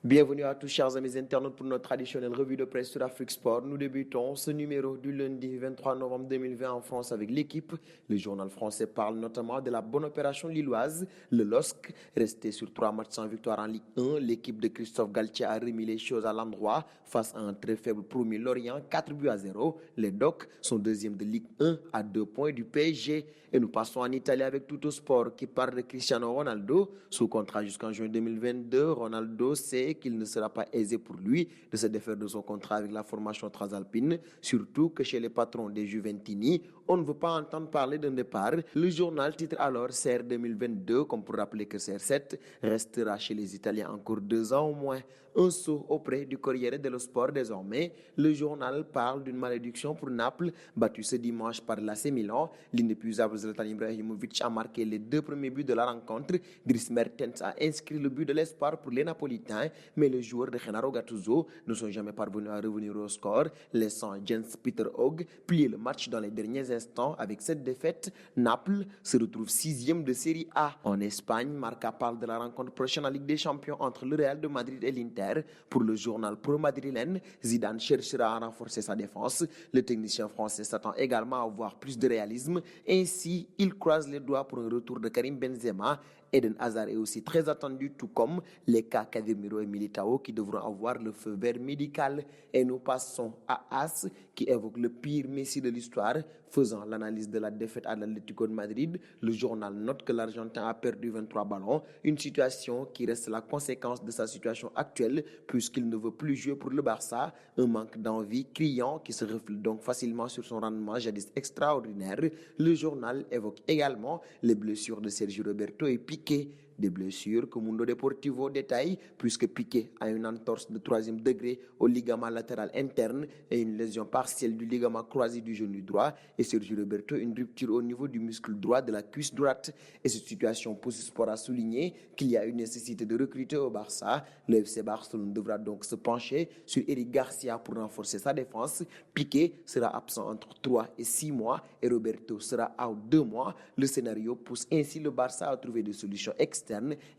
Bienvenue à tous chers amis internautes pour notre traditionnelle revue de presse sur Afrique Sport. Nous débutons ce numéro du lundi 23 novembre 2020 en France avec l'équipe. Le journal français parle notamment de la bonne opération lilloise. Le LOSC, resté sur 3 matchs sans victoire en Ligue 1, l'équipe de Christophe Galtier a remis les choses à l'endroit face à un très faible promu Lorient, 4-0. Les Docs sont deuxièmes de Ligue 1 à 2 points du PSG. Et nous passons en Italie avec Tutto Sport qui parle de Cristiano Ronaldo. Sous contrat jusqu'en juin 2022, Ronaldo sait qu'il ne sera pas aisé pour lui de se défaire de son contrat avec la formation transalpine, surtout que chez les patrons des Juventini, on ne veut pas entendre parler d'un départ. Le journal titre alors CR 2022, comme pour rappeler que CR7 restera chez les Italiens encore 2 ans au moins. Un saut auprès du Corriere dello Sport désormais. Le journal parle d'une malédiction pour Naples, battu ce dimanche par l'AC Milan. L'inépuisable Zlatan Ibrahimovic a marqué les 2 premiers buts de la rencontre. Dries Mertens a inscrit le but de l'espoir pour les Napolitains, mais les joueurs de Gennaro Gattuso ne sont jamais parvenus à revenir au score, laissant Jens Peter Hog plier le match dans les derniers instants. Avec cette défaite, Naples se retrouve 6e de Série A. En Espagne, Marca parle de la rencontre prochaine en Ligue des Champions entre le Real de Madrid et l'Inter. Pour le journal pro-madrilène, Zidane cherchera à renforcer sa défense. Le technicien français s'attend également à avoir plus de réalisme. Ainsi, il croise les doigts pour un retour de Karim Benzema. Eden Hazard est aussi très attendu, tout comme les cas Casemiro et Militao qui devront avoir le feu vert médical. Et nous passons à AS qui évoque le pire Messi de l'histoire. Faisant l'analyse de la défaite à l'Atlético de Madrid, le journal note que l'Argentin a perdu 23 ballons, une situation qui reste la conséquence de sa situation actuelle puisqu'il ne veut plus jouer pour le Barça, un manque d'envie criant qui se reflète donc facilement sur son rendement jadis extraordinaire. Le journal évoque également les blessures de Sergio Roberto et Piqué, des blessures que Mundo Deportivo détaille puisque Piqué a une entorse de 3e degré au ligament latéral interne et une lésion partielle du ligament croisé du genou droit, et Sergio Roberto une rupture au niveau du muscle droit de la cuisse droite. Et cette situation pousse Sport à souligner qu'il y a une nécessité de recruter au Barça. Le FC Barcelone devra donc se pencher sur Eric Garcia pour renforcer sa défense. Piqué sera absent entre 3 et 6 mois et Roberto sera out 2 mois. Le scénario pousse ainsi le Barça à trouver des solutions externes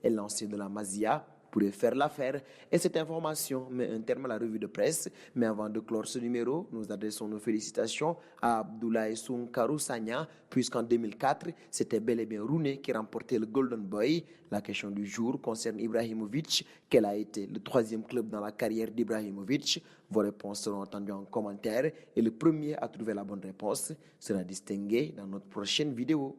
et l'ancien de la Masia pourrait faire l'affaire. Et cette information met un terme à la revue de presse. Mais avant de clore ce numéro, nous adressons nos félicitations à Abdoulaye Sounkarou Sagna, puisqu'en 2004, c'était bel et bien Rooney qui remportait le Golden Boy. La question du jour concerne Ibrahimovic. Quel a été le 3e club dans la carrière d'Ibrahimovic? Vos réponses seront entendues en commentaire et le premier à trouver la bonne réponse sera distingué dans notre prochaine vidéo.